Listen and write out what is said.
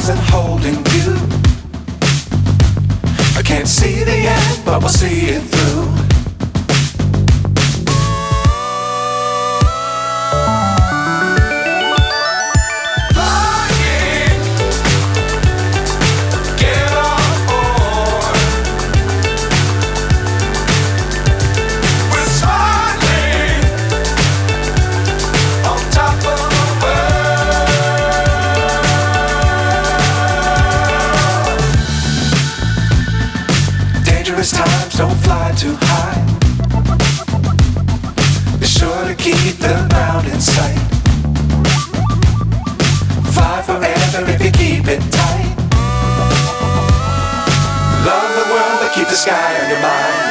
stars and holding you. I can't see the end, but we'll see it through. Times don't fly too high. Be sure to keep the ground in sight. Fly forever if you keep it tight. Love the world but keep the sky on your mind.